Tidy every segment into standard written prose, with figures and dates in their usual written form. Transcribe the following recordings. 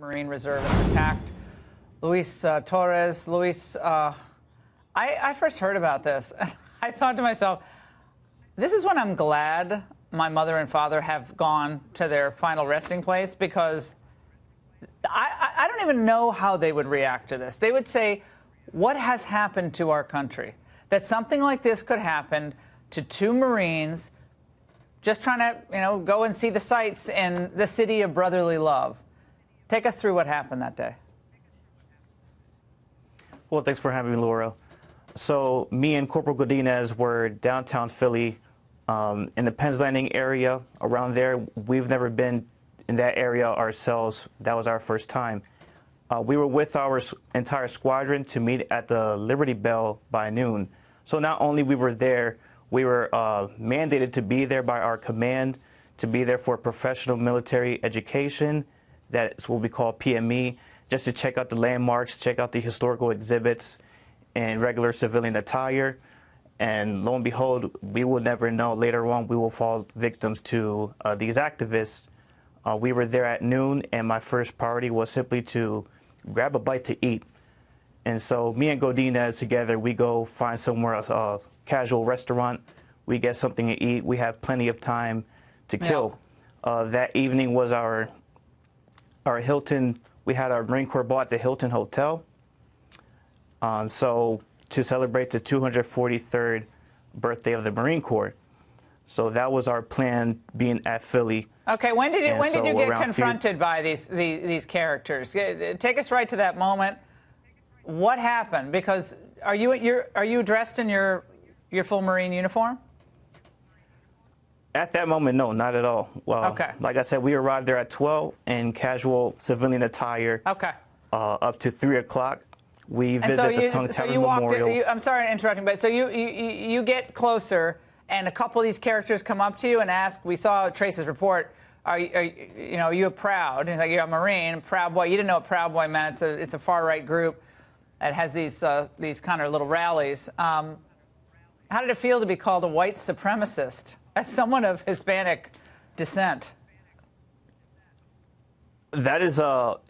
Marine Reservists attacked Luis Torres. Luis, I first heard about this. I thought to myself, this is when I'm glad my mother and father have gone to their final resting place, because I don't even know how they would react to this. They would say, what has happened to our country? That something like this could happen to two Marines just trying to, go and see the sights in the city of brotherly love. Take us through what happened that day. Well, thanks for having me, Laura. So me and Corporal Godinez were downtown Philly, in the Penn's Landing area, around there. We've never been in that area ourselves. That was our first time. We were with our entire squadron to meet at the Liberty Bell by noon. So not only we were there, we were mandated to be there by our command, to be there for professional military education. That's what we call PME, just to check out the landmarks, check out the historical exhibits in regular civilian attire. And lo and behold, we will never know. Later on, we will fall victims to these activists. We were there at noon, and my first priority was simply to grab a bite to eat. And so me and Godinez together, we go find somewhere else, a casual restaurant. We get something to eat. We have plenty of time to kill. That evening was our Hilton. We had our Marine Corps ball at the Hilton Hotel. So to celebrate the 243rd birthday of the Marine Corps. So that was our plan, being at Philly. Okay, when did you get confronted by these characters? Take us right to that moment. What happened? Because are you dressed in your full Marine uniform? At that moment, no, not at all. Well, okay. Like I said, we arrived there at 12 in casual civilian attire. Okay. Up to 3 o'clock. We visit the Tongue Tavern Memorial. I'm sorry to interrupt you, but so you get closer, and a couple of these characters come up to you and ask, we saw Trace's report, are you a Proud? And like, you're a Marine, Proud Boy. You didn't know what Proud Boy meant. It's a far-right group that has these kind of little rallies. How did it feel to be called a white supremacist as someone of Hispanic descent? That is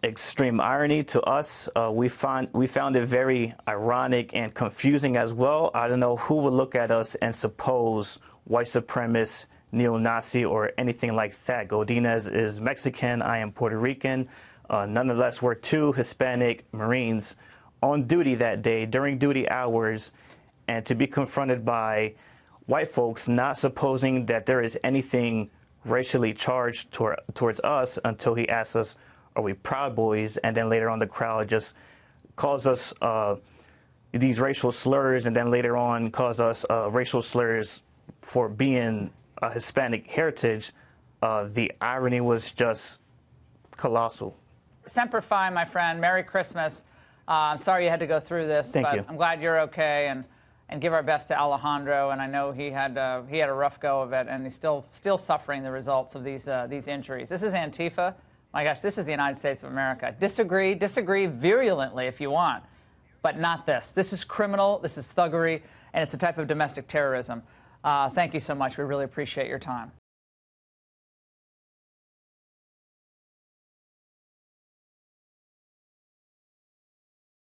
extreme irony to us. We found it very ironic and confusing as well. I don't know who would look at us and suppose white supremacist, neo-Nazi, or anything like that. Godinez is Mexican. I am Puerto Rican. Nonetheless, we're two Hispanic Marines on duty that day during duty hours, and to be confronted by white folks not supposing that there is anything racially charged towards us until he asks us, are we Proud Boys? And then later on the crowd just calls us these racial slurs, and then later on calls us racial slurs for being a Hispanic heritage. The irony was just colossal. Semper Fi, my friend. Merry Christmas. I'm sorry you had to go through this, Thank you. I'm glad you're okay, and give our best to Alejandro. And I know he had a rough go of it, and he's still suffering the results of these injuries. This is Antifa. My gosh, this is the United States of America. Disagree virulently if you want, but not this. This is criminal. This is thuggery, and it's a type of domestic terrorism. Thank you so much. We really appreciate your time.